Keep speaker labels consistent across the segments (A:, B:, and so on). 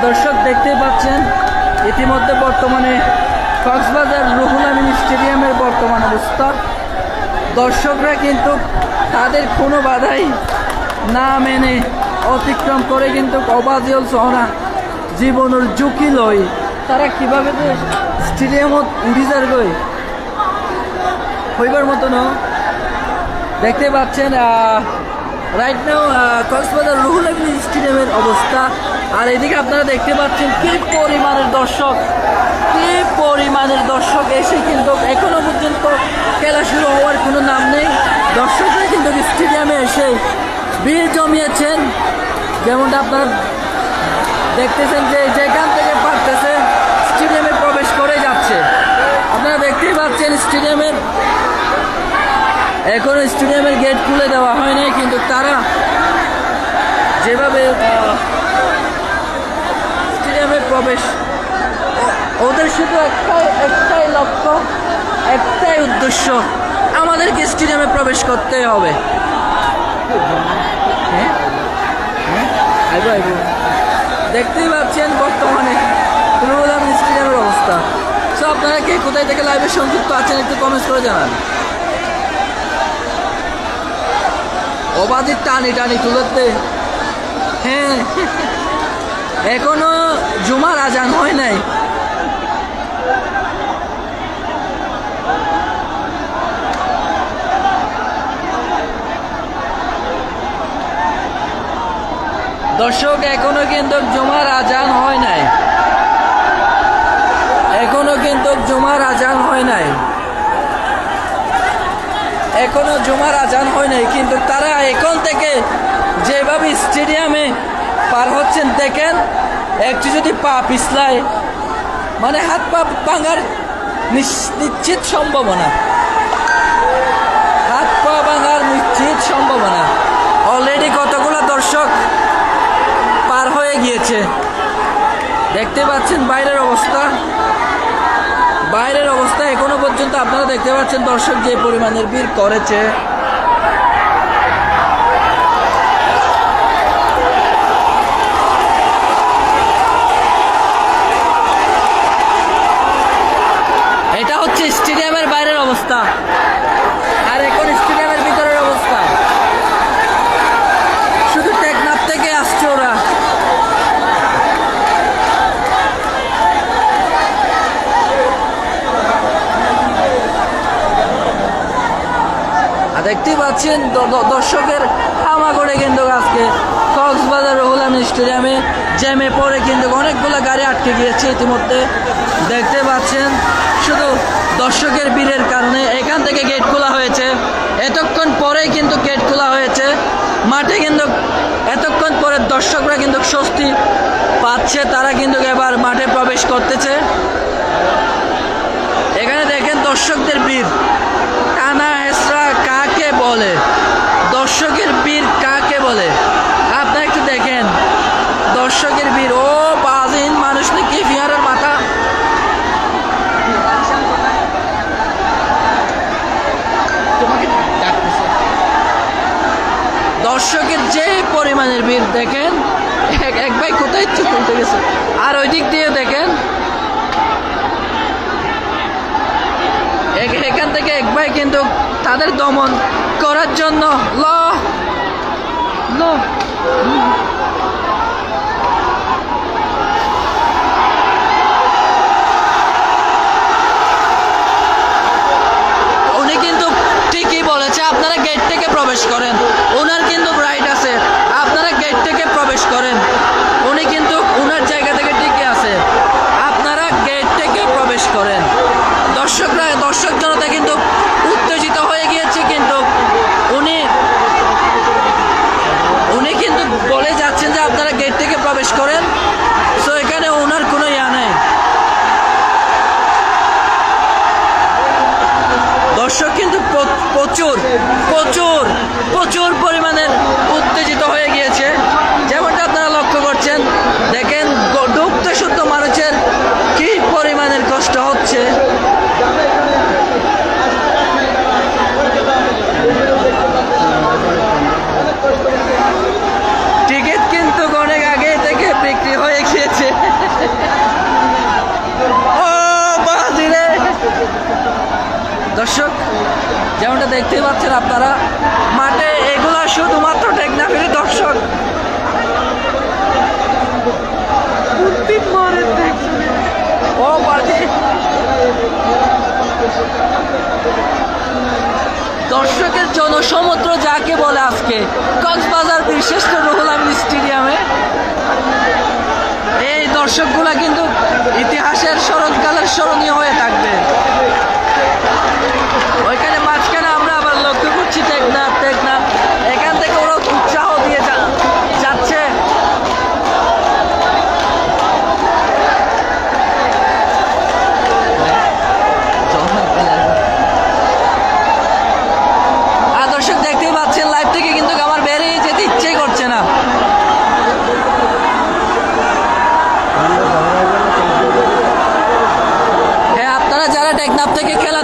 A: দর্শক দেখতেই পাচ্ছেন ইতিমধ্যে বর্তমানে কক্সবাজার রুহুল আমিন স্টেডিয়ামের বর্তমান অবস্থা। দর্শকরা কিন্তু তাদের কোনো বাধাই না মেনে অতিক্রম করে কিন্তু অবাজিল সহনা জীবনের ঝুঁকি লয় তারা কিভাবে যে স্টেডিয়ামত উড়ি যার গই হইবার মতো না। দেখতে পাচ্ছেন রাইট নাও কক্সবাজার রুহুল আমিন স্টেডিয়ামের অবস্থা। আর এদিকে আপনারা দেখতে পাচ্ছেন কি পরিমাণের দর্শক এসে কিন্তু এখনো পর্যন্ত খেলা শুরু হওয়ার কোনো নাম নেই। দর্শকরা কিন্তু স্টেডিয়ামে এসে ভিড় জমিয়েছেন, যেমনটা আপনারা দেখতেছেন যে যেখান থেকে পারতেছে স্টেডিয়ামে প্রবেশ করে যাচ্ছে। আপনারা দেখতেই পাচ্ছেন স্টেডিয়ামের এখনো স্টেডিয়ামের গেট খুলে দেওয়া হয় নাই, কিন্তু তারা যেভাবে স্টেডিয়ামে প্রবেশ ওদের শুধু একটাই লক্ষ্য, একটাই উদ্দেশ্য, আমাদেরকে স্টেডিয়ামে প্রবেশ করতে হবে। দেখতেই পাচ্ছেন বর্তমানে রুহুল আমিন স্টেডিয়ামের অবস্থা। সো আপনারা কে কোথায় থেকে লাইভে সংযুক্ত আছেন একটু কমেন্টস করে জানান। অবাধি টানি তুলতে হ্যাঁ এখনো জুমার আজান হয় নাই। দর্শক এখনো কিন্তু জুমার আজান হয় নাই, এখনো কিন্তু জুমার আজান হয় নাই, এখনো জুমার আজান হয় নাই, কিন্তু তারা এখন থেকে যেভাবে স্টেডিয়ামে পার হচ্ছেন দেখেন, একটু যদি পা পিছলায় মানে হাত পা ভাঙার নিশ্চিত সম্ভাবনা, হাত পা ভাঙার নিশ্চিত সম্ভাবনা। অলরেডি কতগুলো দর্শক পার হয়ে গিয়েছে। দেখতে পাচ্ছেন বাইরের অবস্থা এখনো পর্যন্ত আপনারা দেখতে পাচ্ছেন দর্শক যে পরিমাণের ভিড় করেছে। এটা হচ্ছে স্টেডিয়ামের বাইরের অবস্থা, আর এখন স্টেডিয়ামের ভিতরের অবস্থা। শুধু টেকনাফ থেকে আসছে ওরা। দেখতেই পাচ্ছেন দর্শকের হামা করে কিন্তু আজকে কক্সবাজার রুহুল আমিন স্টেডিয়ামে জ্যামে পড়ে কিন্তু অনেকগুলো গাড়ি আটকে গিয়েছে ইতিমধ্যে। দেখতে পাচ্ছেন শুধু দর্শকের ভিড়ের কারণে এখান থেকে গেট খোলা হয়েছে, এতক্ষণ পরেই কিন্তু গেট খোলা হয়েছে মাঠে, কিন্তু এতক্ষণ পরে দর্শকরা কিন্তু স্বস্তি পাচ্ছে, তারা কিন্তু এবার মাঠে প্রবেশ করতেছে। এখানে দেখেন দর্শকদের ভিড়, টানা হেসরা কাকে বলে, দর্শকের ভিড় কাকে বলে আপনারা একটু দেখেন। দর্শকের ভিড় ও বাজিন মানুষ নাকি ফিয়ারের মাথা। দর্শকের যে পরিমাণের ভিড় দেখেন, এক ভাই কোথায় চলতে গেছে, আর ওই দিক দিয়ে দেখেন এখান থেকে এক ভাই কিন্তু তাদের দমন করার জন্য উনি কিন্তু ঠিকই বলেছে আপনারা গেট থেকে প্রবেশ করেন, ওনার কিন্তু রাইট আছে, আপনারা গেট থেকে প্রবেশ করেন। উনি কিন্তু ওনার জায়গা থেকে ঠিকই আছে, আপনারা গেট থেকে প্রবেশ করেন। দর্শক জনতা কিন্তু উত্তেজিত হয়ে গিয়েছে, কিন্তু উনি কিন্তু বলে যাচ্ছেন যে দর্শক যেমনটা দেখতেই পাচ্ছেন আপনারা মাঠে এগুলা শুধুমাত্র টেকনাফের দর্শক। ও বাড়ি দর্শকের জনসমুদ্র যাকে বলে আজকে কক্সবাজার বীরশ্রেষ্ঠ রুহুল আমিন স্টেডিয়ামে এই দর্শকগুলা কিন্তু ইতিহাসের স্মরণকালের স্মরণীয় হয়ে থাকবে। ওইখানে মাঝখানে আমরা আবার লক্ষ্য করছি টেকনাফ এখান থেকে ওরা উৎসাহ দিয়ে যাচ্ছে। দর্শক দেখতেই পাচ্ছেন লাইভ থেকে কিন্তু আমার বেরিয়ে যেতে ইচ্ছেই করছে না। হ্যাঁ, আপনারা যারা টেকনাফ থেকে খেলা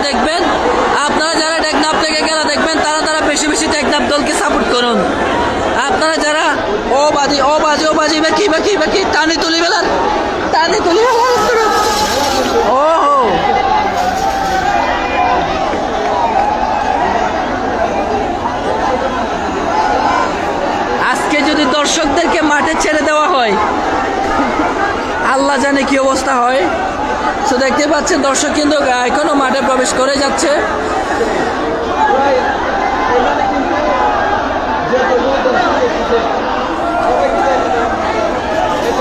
A: দেখবেন তারা বেশি বেশি টেকনাফ দলকে সাপোর্ট করুন। আপনারা যারা ও বাজি বাকি টানি তুলি বেলার ও আজকে যদি দর্শকদেরকে মাঠে ছেড়ে দেওয়া হয় আল্লাহ জানে কি অবস্থা হয়। তো দেখতে পাচ্ছেন দর্শক কিন্তু এখনো মাঠে প্রবেশ করে যাচ্ছে।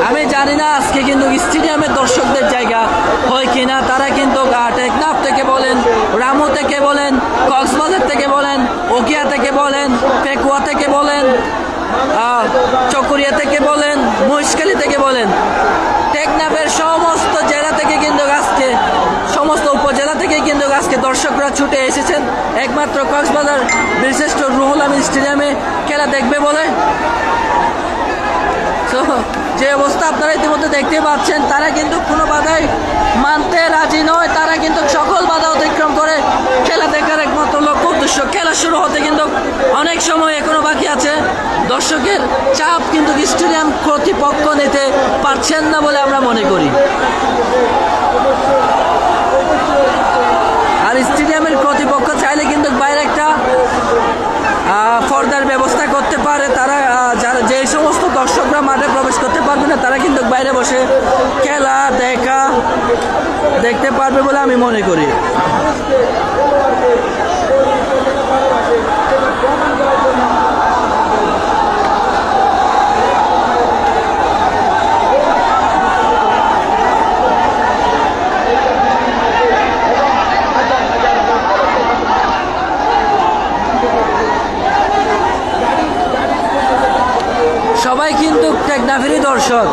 A: আমি জানি না আজকে কিন্তু স্টেডিয়ামের দর্শকদের জায়গা হয় কিনা। তারা কিন্তু টেকনাফ থেকে বলেন, রামু থেকে বলেন, কক্সবাজার থেকে বলেন, ওকিয়া থেকে বলেন, পেকুয়া থেকে বলেন, চকরিয়া থেকে বলেন, মহেশখালী থেকে বলেন, টেকনাফের সমস্ত জেলা থেকে কিন্তু আজকে সমস্ত উপজেলা থেকে কিন্তু আজকে দর্শকরা ছুটে এসেছেন একমাত্র কক্সবাজার বীরশ্রেষ্ঠ রুহুল আমিন স্টেডিয়ামে খেলা দেখবে বলে। তো যে অবস্থা আপনারা ইতিমধ্যে দেখতে পাচ্ছেন, তারা কিন্তু কোনো বাধাই মানতে রাজি নয়। তারা কিন্তু সকল বাধা অতিক্রম করে খেলা দেখার একমাত্র লক্ষ্য উদ্দেশ্য। খেলা শুরু হতে কিন্তু অনেক সময় এখনো বাকি আছে। দর্শকের চাপ কিন্তু স্টেডিয়াম কর্তৃপক্ষ নিতে পারছেন না বলে আমরা মনে করি। আর স্টেডিয়ামের কর্তৃপক্ষ চাইলে কিন্তু বাইরে একটা পর্দার ব্যবস্থা করতে পারে। তারা যারা যে সমস্ত দর্শকরা মাঠে প্রবেশ করতে পারবে না তারা কিন্তু বাইরে বসে খেলা দেখতে পারবে বলে আমি মনে করি। সবাই কিন্তু টেকনাফেরই দর্শক।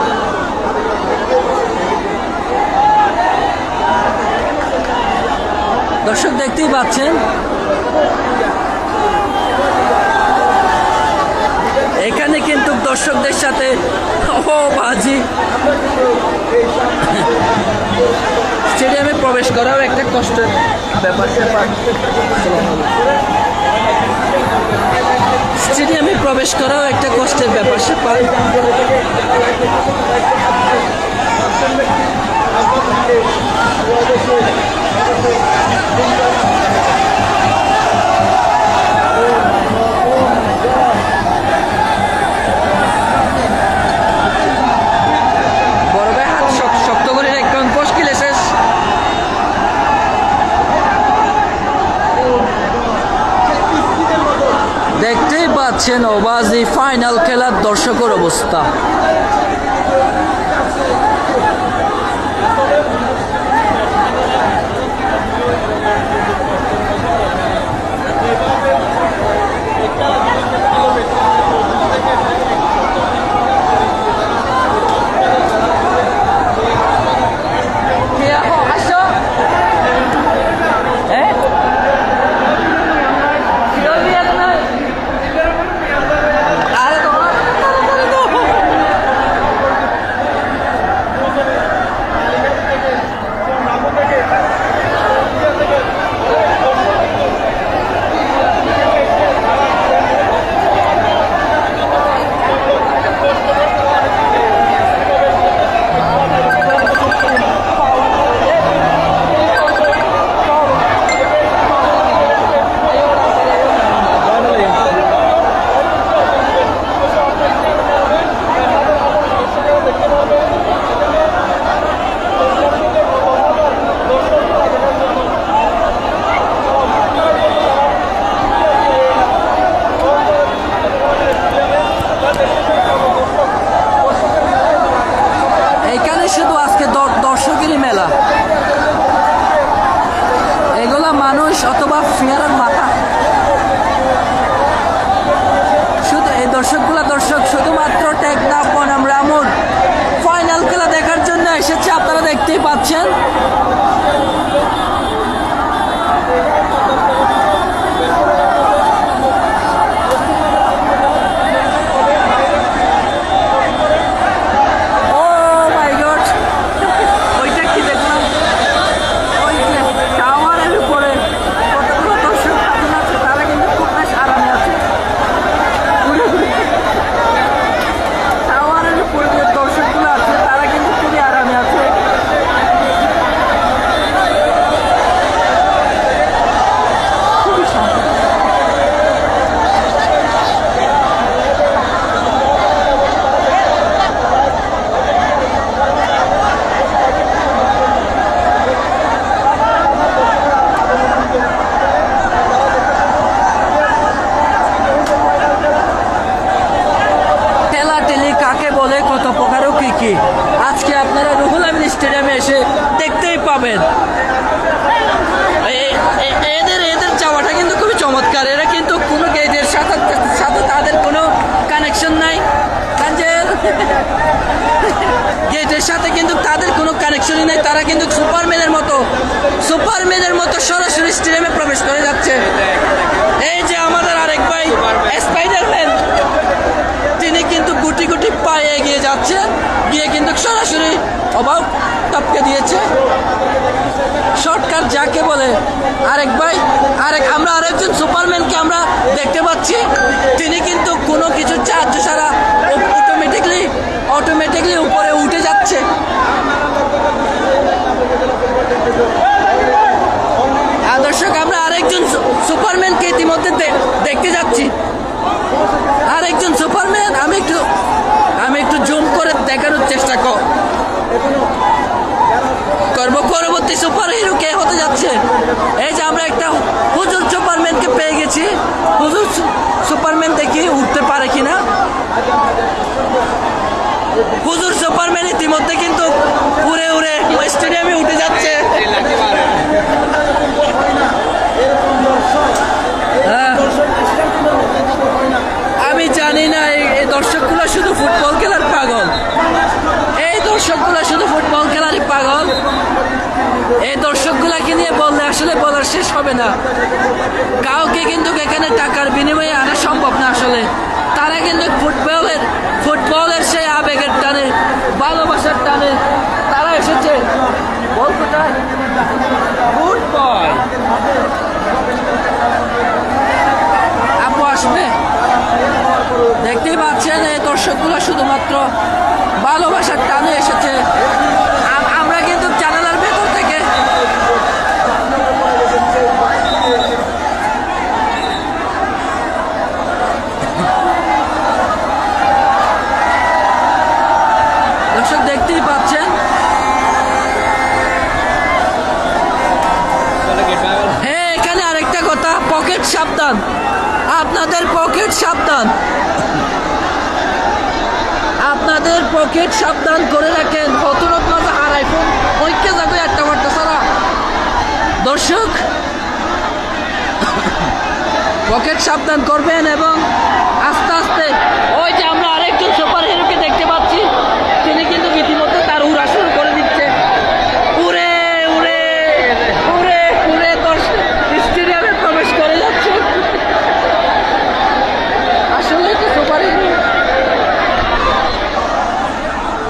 A: দর্শক দেখতেই পাচ্ছেন এখানে কিন্তু দর্শকদের সাথে বাজি স্টেডিয়ামে প্রবেশ করাও একটা কষ্টের ব্যাপার। স্টেডিয়ামে প্রবেশ করাও একটা কষ্টের ব্যাপার স্যাপার। বড় ভাই হাত শক্ত করে একদম মুশকিলে শেষ। দেখতেই পাচ্ছেন ওবাজি ফাইনাল খেলার দর্শকের অবস্থা। বাংলাদেশে আপনারা রুহুল আমিন স্টেডিয়ামে এসে দেখতেই পাবেন। এদের এদের চাওয়াটা কিন্তু খুবই চমৎকার। এরা কিন্তু কোনো গেটের সাথে সাথে তাদের কোনো কানেকশন নাই, গেটের সাথে কিন্তু তাদের কোনো কানেকশনই নেই। তারা কিন্তু সুপারম্যানের মতো সরাসরি স্টেডিয়ামে প্রবেশ করে যাচ্ছে। এই যে আমাদের আরেক ভাই স্পাইডারম্যান, তিনি কিন্তু গুটি গুটি পায়ে এগিয়ে যাচ্ছে, গিয়ে কিন্তু সরাসরি অভাব টপকে দিয়েছে। শর্টকাট যাকে বলে আরেক ভাই, আমরা আরেকজন সুপারম্যানকে আমরা দেখতে পাচ্ছি। তিনি কিন্তু কোনো কিছু সাহায্য ছাড়া অটোমেটিকলি উপরে উঠে যাচ্ছে। দর্শক, আমরা আরেকজন সুপারম্যানকে ইতিমধ্যে দেখতে যাচ্ছি। আরেকজন সুপারম্যান, আমি একটু জুম করে দেখানোর চেষ্টা করব পরবর্তী সুপার হিরো কে হতে যাচ্ছে। এই যে আমরা একটা হুজুর সুপারম্যানকে পেয়ে গেছি। হুজুর সুপারম্যান দেখি উঠতে পারে কিনা। হুজুর সুপারম্যান ইতিমধ্যে কিন্তু উড়ে স্টেডিয়ামে উঠে যাচ্ছে। আমি জানি না এই দর্শকগুলো শুধু ফুটবল খেলার পাগল। এই দর্শকগুলো শুধু ফুটবল খেলারই পাগল। এই দর্শকগুলাকে নিয়ে বললে আসলে বলার শেষ হবে না। কাউকে কিন্তু এখানে টাকার বিনিময়ে আনা সম্ভব না। আসলে তারা কিন্তু ফুটবলের সেই আবেগের টানে, ভালোবাসার টানে তারা এসেছে। বল কোথায়? ফুটবল আপু আসবে। দেখতেই পাচ্ছেন এই দর্শকগুলো শুধুমাত্র ভালোবাসার টানে এসেছে। আমরা কিন্তু জানালার ভেতর থেকে দর্শক দেখতেই পাচ্ছেন। হ্যাঁ, এখানে আরেকটা কথা, পকেট সাবধান, আপনাদের পকেট সাবধান, আপনাদের পকেট সাবধান করে রাখেন। হতনত মাঝে হারাই ফোন ঐক্য যাবে একটা বার্তা ছাড়া। দর্শক, পকেট সাবধান করবেন এবং আস্তে আস্তে ওই যে আমরা আরেকজন সুপার হিরোকে দেখতে পাচ্ছি, তিনি কিন্তু ইতিমধ্যে তার উড়া শুরু করে দিচ্ছে। উড়ে স্টেডিয়ামে প্রবেশ করে যাচ্ছে। আসলে কি সুপার হিরো।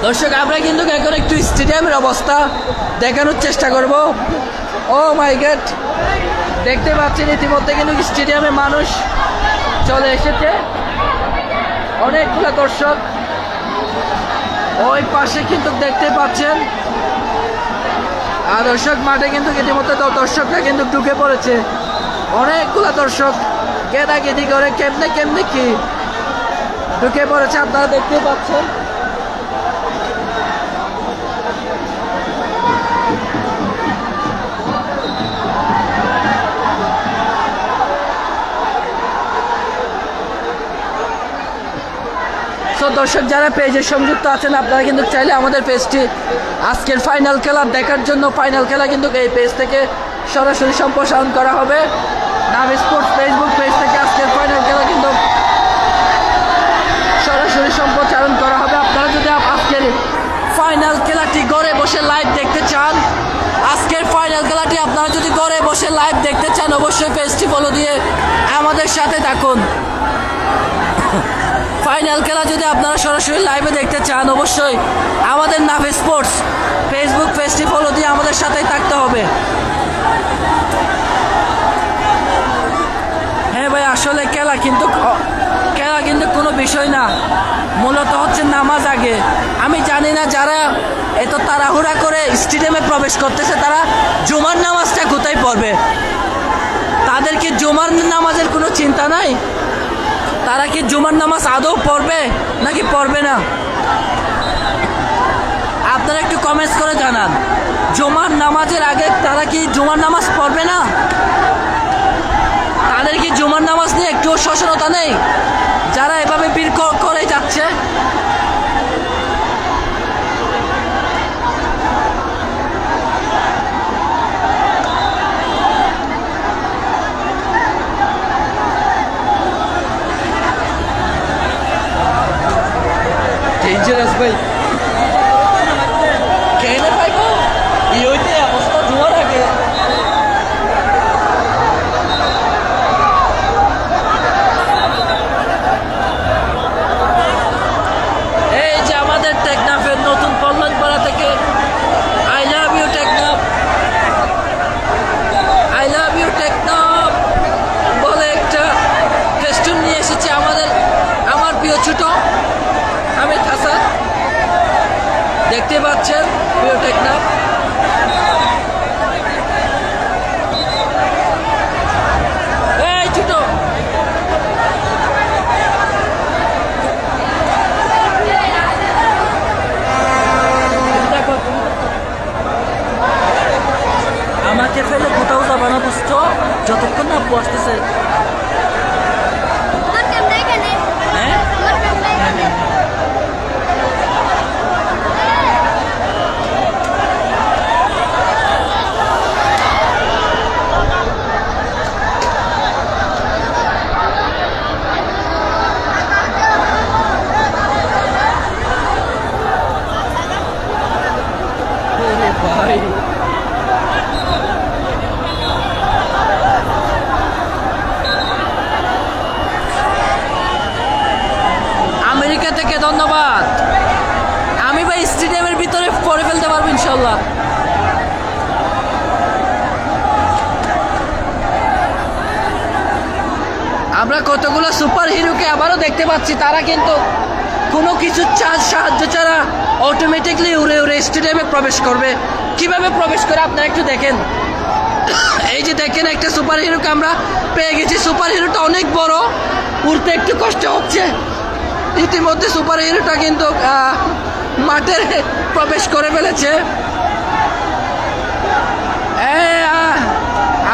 A: দর্শক, আমরা কিন্তু এখন একটু স্টেডিয়ামের অবস্থা দেখানোর চেষ্টা করব। ও মাই গড, দেখতে পাচ্ছেন ইতিমধ্যে কিন্তু স্টেডিয়ামে মানুষ চলে এসেছে, অনেকগুলো দর্শক। ওই পাশে কিন্তু দেখতে পাচ্ছেন দর্শক মাঠে কিন্তু ইতিমধ্যে দর্শকরা কিন্তু ঢুকে পড়েছে। অনেকগুলো দর্শক গেদাগেদি করে কেমনে কি ঢুকে পড়েছে, আপনারা দেখতে পাচ্ছেন। তো দর্শক যারা পেজে সংযুক্ত আছেন, আপনারা কিন্তু চাইলে আমাদের পেজটি আজকের ফাইনাল খেলা দেখার জন্য, ফাইনাল খেলা কিন্তু এই পেজ থেকে সরাসরি সম্প্রসারণ করা হবে। নাম স্পোর্টস ফেসবুক পেজ থেকে আজকের ফাইনাল খেলা কিন্তু সরাসরি সম্প্রচারণ করা হবে। আপনারা যদি আজকের ফাইনাল খেলাটি ঘরে বসে লাইভ দেখতে চান, আজকের ফাইনাল খেলাটি আপনারা যদি ঘরে বসে লাইভ দেখতে চান, অবশ্যই পেজটি ফলো দিয়ে আমাদের সাথে থাকুন। ফাইনাল খেলা যদি আপনারা সরাসরি লাইভে দেখতে চান, অবশ্যই আমাদের নাভে স্পোর্টস ফেসবুক পেজটি ফলো দিয়ে আমাদের সাথেই থাকতে হবে। হ্যাঁ ভাই, আসলে খেলা কিন্তু কোনো বিষয় না, মূলত হচ্ছে নামাজ আগে। আমি জানি না যারা এত তাড়াহুড়া করে স্টেডিয়ামে প্রবেশ করতেছে, তারা জুমার নামাজটা কোথায় পড়বে? তাদেরকে জুমার নামাজের কোনো চিন্তা নাই? তারা কি জুমার নামাজ আদৌ পড়বে নাকি পড়বে না? আপনারা একটু কমেন্টস করে জানান, জুমার নামাজের আগে তারা কি জুমার নামাজ পড়বে না? তাদের কি জুমার নামাজ নিয়ে একটু সচেতনতা নেই যারা এভাবে ভিড় করে যাচ্ছে? পাচ্ছেন প্রিয় টেকনাফ। এই ছোট আমাকে ফেলে কোথাও যাবা না, বুঝছো? যতক্ষণ না আপু আসতেছে। হ্যাঁ ভাই আমেরিকা থেকে ধন্যবাদ। আমি ভাই স্টেডিয়ামের ভিতরে পরে ফেলতে পারবো ইনশাল্লাহ। আমরা কতগুলো সুপার হিরোকে আবারও দেখতে পাচ্ছি, তারা কিন্তু কোনো কিছু সাহায্য ছাড়া অটোমেটিকলি উড়ে উড়ে স্টেডিয়ামে প্রবেশ করবে। কিভাবে প্রবেশ করে আপনারা একটু দেখেন। এই যে দেখেন একটা সুপার হিরোকে আমরা পেয়ে গেছি। সুপার হিরোটা অনেক বড়, উড়তে একটু কষ্ট হচ্ছে। ইতিমধ্যে সুপার হিরোটা কিন্তু মাঠে প্রবেশ করে ফেলেছে।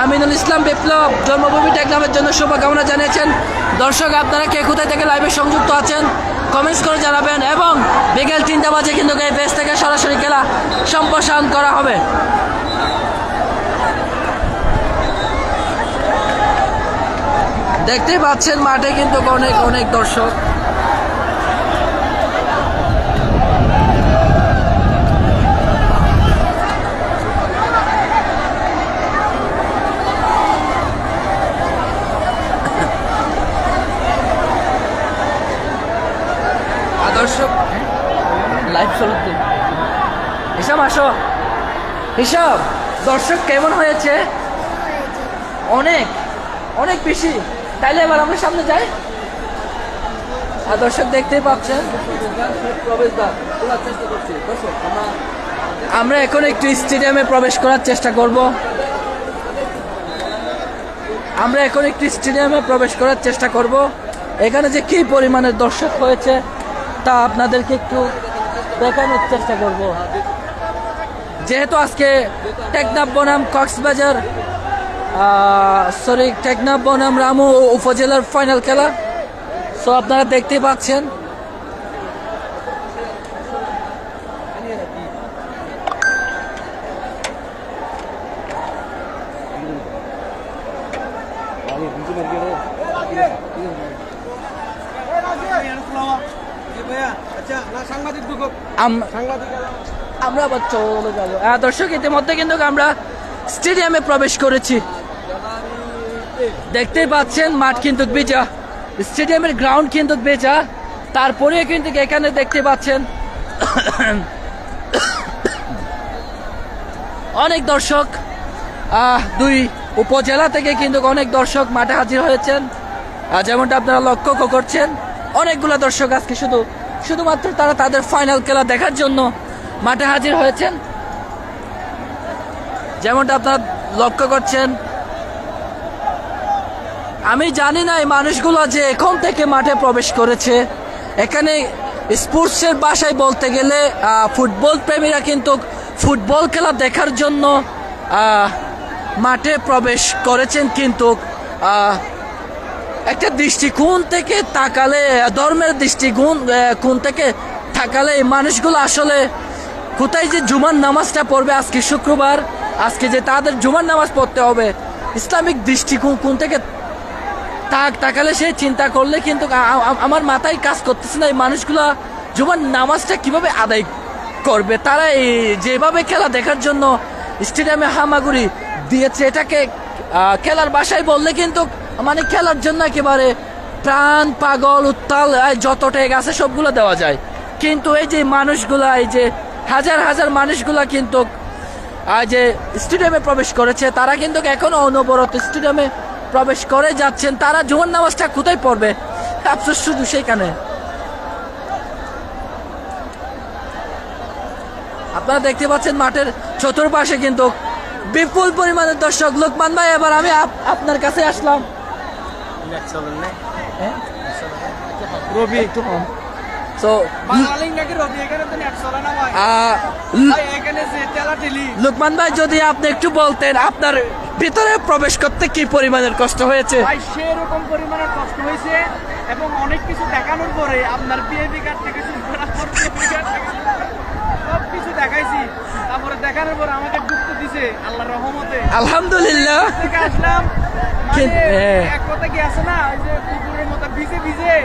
A: আমিনুল ইসলাম বিপ্লব জন্মভূমি টেকনাফের জন্য শুভকামনা জানিয়েছেন। দর্শক আপনারা কে কোথায় থেকে লাইভে সংযুক্ত আছেন কমেন্টস করে জানাবেন, এবং বিকেল 3টা বাজে কিন্তু এই পেজ থেকে সরাসরি খেলা সম্প্রসারণ করা হবে। দেখতেই পাচ্ছেন মাঠে কিন্তু অনেক অনেক দর্শক। দর্শক লাইভ চলতে হিসাব আসো, হিসাব দর্শক কেমন হয়েছে? অনেক অনেক বেশি। তাইলে এবার আমরা সামনে যাই। আর দর্শক দেখতেই পাচ্ছেন আমরা এখন একটু স্টেডিয়ামে প্রবেশ করার চেষ্টা করব। আমরা এখন একটু স্টেডিয়ামে প্রবেশ করার চেষ্টা করব। এখানে যে কি পরিমাণের দর্শক হয়েছে তা আপনাদেরকে একটু দেখানোর চেষ্টা করব। যেহেতু আজকে টেকনাফ বনাম কক্সবাজার টেকনাফ বনাম রামু উপজেলার ফাইনাল খেলা, সো আপনারা দেখতেই পাচ্ছেন। আমরা আবার চলে যাবো। দর্শক ইতিমধ্যে কিন্তু আমরা স্টেডিয়ামে প্রবেশ করেছি। দেখতেই পাচ্ছেন মাঠ কিন্তু বেজা, স্টেডিয়ামের গ্রাউন্ড কিন্তু বেজা। তারপরে কিন্তু এখানে দেখতে পাচ্ছেন অনেক দর্শক, দুই উপজেলা থেকে কিন্তু অনেক দর্শক মাঠে হাজির হয়েছেন। যেমনটা আপনারা লক্ষ্য করছেন, অনেকগুলো দর্শক আজকে শুধুমাত্র তারা তাদের ফাইনাল খেলা দেখার জন্য মাঠে হাজির হয়েছেন। যেমনটা আপনারা লক্ষ্য করছেন। আমি জানি না এই মানুষগুলো যে এখন থেকে মাঠে প্রবেশ করেছে। এখানে স্পোর্টসের ভাষায় বলতে গেলে ফুটবল প্রেমীরা কিন্তু ফুটবল খেলা দেখার জন্য মাঠে প্রবেশ করেছেন। কিন্তু একটা দৃষ্টিকোণ থেকে তাকালে, ধর্মের দৃষ্টিকোণ থেকে তাকালে এই মানুষগুলো আসলে কোথায় যে জুমার নামাজটা পড়বে, আজকে শুক্রবার, আজকে যে তাদের জুমার নামাজ পড়তে হবে, ইসলামিক দৃষ্টিকোণ থেকে তাকালে সে চিন্তা করলে কিন্তু আমার মাথায় কাজ করতেছে না এই মানুষগুলা জুমার নামাজটা কিভাবে আদায় করবে। তারা এই যেভাবে খেলা দেখার জন্য স্টেডিয়ামে হামাগুড়ি দিয়েছে, এটাকে খেলার বাসায় বললে কিন্তু মানে খেলার জন্য একেবারে প্রাণ পাগল উত্তাল যত টেক আছে সবগুলো দেওয়া যায়। কিন্তু এই যে মানুষগুলা, এই যে হাজার হাজার মানুষগুলা কিন্তু যে স্টেডিয়ামে প্রবেশ করেছে, তারা কিন্তু এখনো অনবরত স্টেডিয়ামে প্রবেশ করে যাচ্ছেন। তারা জুমার নামাজটা কোথায় পড়বে, আফসোস শুধু সেইখানে। আপনারা দেখতে পাচ্ছেন মাঠের চতুর্পাশে কিন্তু বিপুল পরিমাণের দর্শক। লোকমান ভাই, এবার আমি আপনার কাছে আসলাম। হ্যাঁ?
B: রবি
A: একটু কম। So, লোকমান ভাই, যদি আপনি একটু বলতেন আপনার ভিতরে প্রবেশ করতে কি পরিমাণের কষ্ট হয়েছে?
B: ভাই সেরকম পরিমাণের কষ্ট হয়েছে এবং অনেক কিছু দেখানোর পরে আপনার বিএপি কার্ড থেকে শুরু করা সব কিছু দেখাইছি, তারপরে দেখানোর পর আমাকে ঢুকতে দিছে আল্লাহর রহমতে,
A: আলহামদুলিল্লাহ।
B: থেকে আসলাম।
A: হ্যাঁ।
B: এক কথা কি আছে না, ওই যে কুকুরের মতো ভিজে ভিজে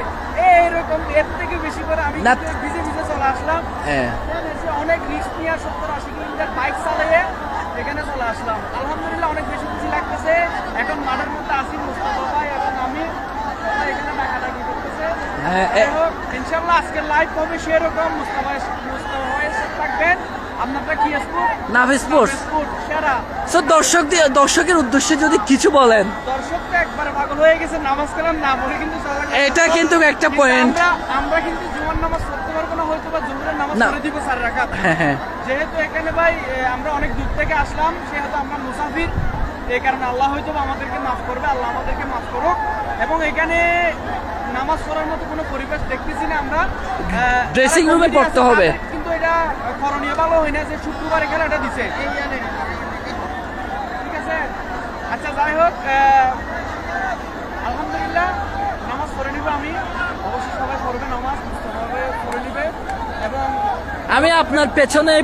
B: এইরকম, এর থেকে বেশি করে আমি
A: না।
B: ভিজে ভিজে চলে আসলাম।
A: হ্যাঁ।
B: এসে অনেক রিস্ক নিয়ে 70-80 কিলোমিটার বাইক চালিয়ে এখানে চলে আসলাম। আলহামদুলিল্লাহ অনেক বেশি খুশি লাগতেছে। এখন মাঠের মধ্যে আসি মুস্তাফা ভাই এবং আমি এখানে ডাকাডাকি করতেছে।
A: হ্যাঁ,
B: যাই হোক, ইনশাআল্লাহ আজকে লাইভ হবে সেরকম। মুস্তাফা ভাইয়ের সাথে থাকবেন। আপনারটা কি স্পোর্ট?
A: নাভি স্পোর্টস।
B: সেরা।
A: সো দর্শকের উদ্দেশ্যে যদি কিছু বলেন।
B: দর্শক তো একবার পাগল হয়ে গেছে, নামাজ কালাম না পড়ে কিন্তু চলা গেছে।
A: এটা কিন্তু একটা পয়েন্ট।
B: আমরা কিন্তু জুমার নামাজ পড়তে পারবো না, হয়তো বা জোহরের নামাজ
A: না।
B: পড়ে দিব 4 রাকাত।
A: হ্যাঁ হ্যাঁ।
B: যেহেতু এখানে ভাই আমরা অনেক দূর থেকে আসলাম, সেহেতু আমরা মুসাফির, এই কারণে আল্লাহ হয়তো আমাদেরকে মাফ করবে, আল্লাহ আমাদেরকে মাফ করুক। এবং এখানে নামাজ পড়ার মতো কোনো পরিবেশ দেখতেছি না আমরা।
A: ড্রেসিং রুমে পড়তে হবে।
B: কিন্তু এটা করণীয় ভালো হয় না যে শুক্রবারে খেলাটা দিছে। ঠিক আছে, আচ্ছা যাই হোক, আলহামদুলিল্লাহ নামাজ পড়ে নিব আমি, অবশ্যই সবাই পড়বে নামাজ, সুস্থভাবে পড়ে নিবে। এবং
A: আমি আপনার পেছনে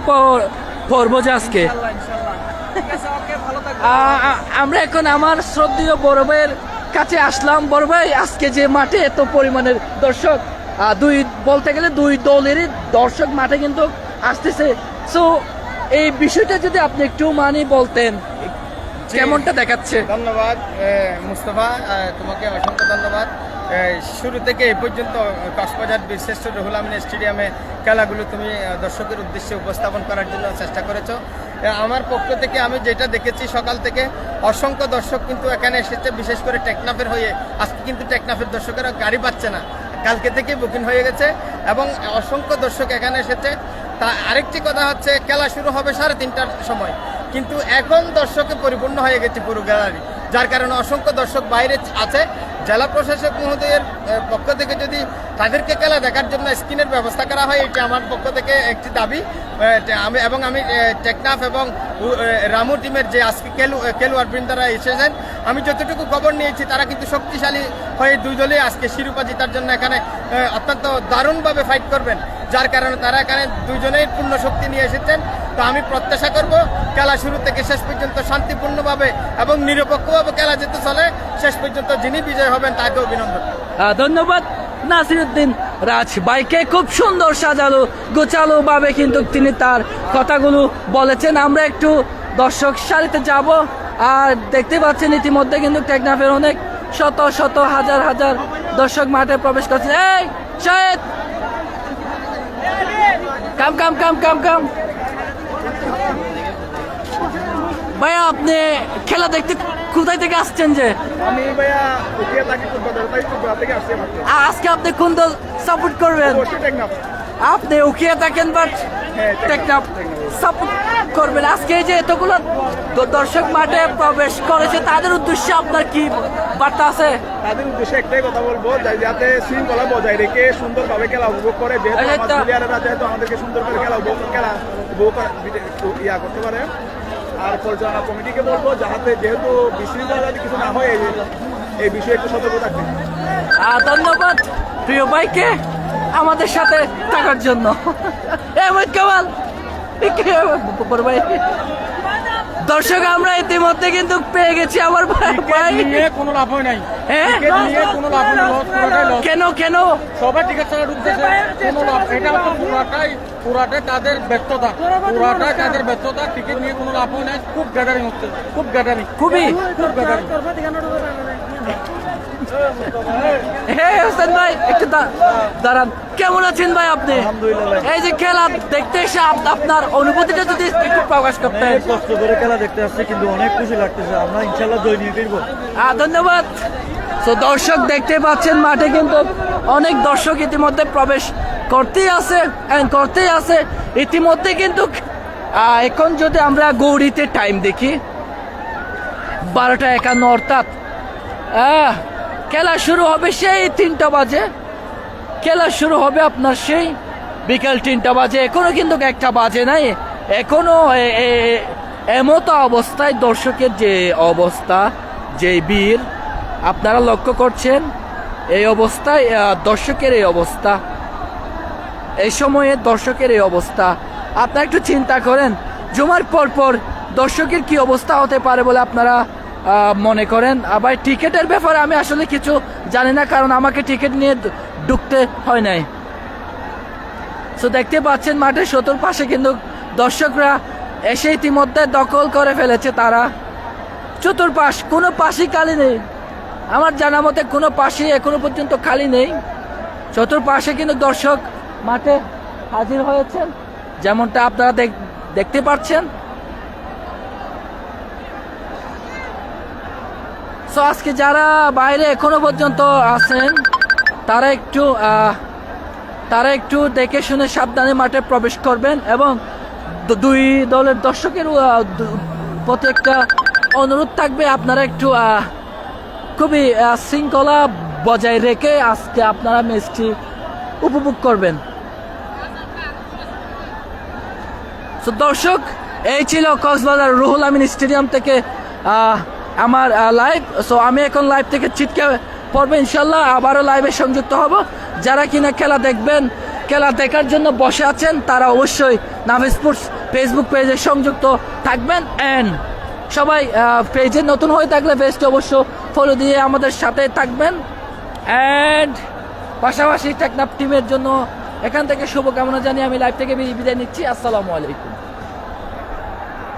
A: পড়বো যে আজকে।
B: ইনশাআল্লাহ ইনশাআল্লাহ। ঠিক আছে, ওকে, ভালো থাকবেন।
A: আমরা এখন আমার শ্রদ্ধেয় বড় ভাইয়ের কাছে আসলাম। বড় ভাই, আজকে যে মাঠে এত পরিমাণের দর্শক, বলতে গেলে দুই দলেরই দর্শক মাঠে কিন্তু আসতেছে। সো এই বিষয়টা যদি আপনি একটু বলতেন, কেমনটা দেখাচ্ছে?
C: ধন্যবাদ মুস্তফা, তোমাকে অসংখ্য ধন্যবাদ। শুরু থেকে এই পর্যন্ত কক্সবাজার বীরশ্রেষ্ঠ রুহুল আমিন স্টেডিয়ামে খেলাগুলো তুমি দর্শকের উদ্দেশ্যে উপস্থাপন করার জন্য চেষ্টা করেছো। আমার পক্ষ থেকে আমি যেটা দেখেছি, সকাল থেকে অসংখ্য দর্শক কিন্তু এখানে এসেছে, বিশেষ করে টেকনাফের হয়ে। আজকে কিন্তু টেকনাফের দর্শকেরা গাড়ি পাচ্ছে না, কালকে থেকে বুকিং হয়ে গেছে এবং অসংখ্য দর্শক এখানে এসেছে। তা আরেকটি কথা হচ্ছে, খেলা শুরু হবে 3:30টার সময়, কিন্তু এখন দর্শকে পরিপূর্ণ হয়ে গেছে পুরো গ্যালারি, যার কারণে অসংখ্য দর্শক বাইরে আছে। জেলা প্রশাসক মহোদয়ের পক্ষ থেকে যদি তাদেরকে খেলা দেখার জন্য স্ক্রিনের ব্যবস্থা করা হয়, এটি আমার পক্ষ থেকে একটি দাবি। আমি টেকনাফ এবং রামু টিমের যে আজকে খেলোয়াড় বৃন্দরা এসেছেন, আমি যতটুকু খবর নিয়েছি তারা কিন্তু শক্তিশালী হয়ে দুই দলে আজকে শিরোপা জেতার জন্য এখানে অত্যন্ত দারুণভাবে ফাইট করবেন, যার কারণে তারা এখানে দুইজনেই পূর্ণ শক্তি নিয়ে এসেছেন। তো আমি প্রত্যাশা করব খেলা শুরু থেকে শেষ পর্যন্ত শান্তিপূর্ণভাবে এবং নিরপেক্ষভাবে খেলা যেতে চলে, শেষ পর্যন্ত যিনি বিজয় হবেন তাকে অভিনন্দন।
A: ধন্যবাদ নাসিরউদ্দিন রাজ ভাইকে। খুব সুন্দর সাজালো গোছালো ভাবে কিন্তু তিনি তার কথাগুলো বলেছেন। আমরা একটু দর্শক সারিতে যাব, আর দেখতে পাচ্ছেন ইতিমধ্যে কিন্তু টেকনাফের অনেক শত শত হাজার হাজার দর্শক মাঠে প্রবেশ করছে। এই শাহেদ, কাম কাম কাম কাম কাম। ভাইয়া, আপনি খেলা দেখতে কোথায় থেকে আসছেন? যে
B: আমি ভাইয়া উঠিয়ে থাকি থেকে আসছি।
A: আজকে আপনি কোন দল সাপোর্ট করবেন?
B: টেকনাফ।
A: আপনি উকিয়ে থাকেন, বাট টেকনাফ সাপোর্ট করবেন। আজকে এই যে এতগুলো দর্শক মাঠে প্রবেশ করেছে, তাদের উদ্দেশ্যে আপনার কি বার্তা আছে?
B: তাদের উদ্দেশ্যে একটাই কথা বলবো, যাতে শৃঙ্খলা বজায় রেখে সুন্দরভাবে খেলা উপভোগ করে, যেহেতু আমাদেরকে সুন্দর করে খেলা উপভোগ করতে পারে। আর পরিচালনা কমিটিকে বলবো, যেহেতু বিশৃঙ্খলা যাতে কিছু না হয়, এই বিষয়ে একটু সতর্ক থাকবে।
A: ধন্যবাদ প্রিয় ভাইকে আমাদের সাথে থাকার জন্য। কামাল ভাই, দর্শক আমরা ইতিমধ্যে কিন্তু পেয়ে গেছি আমার ভাই।
B: কোনো লাভ হয় নাই,
A: হ্যাঁ
B: কোনো লাভ হয় না।
A: কেন কেন
B: সবাই টিকিট ছাড়া ঢুকতেছে, কোনো লাভ। এটা পুরাটাই তাদের ব্যর্থতা, তাদের ব্যর্থতা। টিকিট নিয়ে কোনো লাভ হয় নাই। খুব গ্যাদারিং হচ্ছে, খুব গ্যাদারিং, খুব গ্যাদারিং।
A: হ্যাঁ হোসেন ভাই, একটু দাঁড়ান। কেমন আছেন ভাই আপনি? এই যে খেলা দেখতে এসে আপনার অনুভূতিটা যদি একটু প্রকাশ করতেন।
D: কষ্ট করে খেলা দেখতে আসছে, কিন্তু অনেক খুশি লাগতেছে। আমরা ইনশাল্লাহ জয় নিয়ে ফিরবো।
A: ধন্যবাদ। তো দর্শক দেখতে পাচ্ছেন মাঠে কিন্তু অনেক দর্শক ইতিমধ্যে প্রবেশ করতেই আছে ইতিমধ্যে কিন্তু এখন যদি আমরা গৌরীতে টাইম দেখি 12:51 অর্থাৎ খেলা শুরু হবে সেই 3টা বাজে, খেলা শুরু হবে আপনার সেই বিকাল 3টা বাজে। এখনো কিন্তু 1টা বাজে নাই, এখনো এমতো অবস্থায় দর্শকের যে অবস্থা, যে ভিড় আপনারা লক্ষ্য করছেন, এই অবস্থায় দর্শকের এই অবস্থা, এই সময়ে দর্শকের এই অবস্থা, আপনারা একটু চিন্তা করেন জুমার পর পর দর্শকের কি অবস্থা হতে পারে বলে আপনারা মনে করেন। আবার টিকেটের ব্যাপারে আমি আসলে কিছু জানি না, কারণ আমাকে টিকিট নিয়ে ঢুকতে হয় নাই। সো দেখতে পাচ্ছেন মাঠের চতুর্পাশে কিন্তু দর্শকরা এসে ইতিমধ্যে দখল করে ফেলেছে। তারা চতুর্পাশ, কোনো পাশই খালি নেই, আমার জানা মতে কোনো পাশই এখনো পর্যন্ত খালি নেই। চতুর্পাশে কিন্তু দর্শক মাঠে হাজির হয়েছেন, যেমনটা আপনারা দেখতে পাচ্ছেন। সো আজকে যারা বাইরে এখনো পর্যন্ত আছেন তারা একটু দেখে শুনে সাবধানে মাঠে প্রবেশ করবেন, এবং দুই দলের দর্শকের প্রতি একটা অনুরোধ থাকবে, আপনারা একটু খুবই শৃঙ্খলা বজায় রেখে আজকে আপনারা ম্যাচটি উপভোগ করবেন। সো দর্শক, এই ছিল কক্সবাজার রুহুল আমিন স্টেডিয়াম থেকে আমার লাইভ। সো আমি এখন লাইভ থেকে ছিটকে পড়বো, ইনশাল্লাহ আবারও লাইভে সংযুক্ত হব। যারা কিনা খেলা দেখবেন, খেলা দেখার জন্য বসে আছেন, তারা অবশ্যই নাভিজ স্পোর্টস ফেসবুক পেজে সংযুক্ত থাকবেন। অ্যান্ড সবাই পেজে নতুন হয়ে থাকলে পেজটি অবশ্য ফলো দিয়ে আমাদের সাথে থাকবেন। অ্যান্ড পাশাপাশি টেকনাফ টিমের জন্য এখান থেকে শুভকামনা জানিয়ে আমি লাইভ থেকে বিদায় নিচ্ছি। আসসালামু আলাইকুম।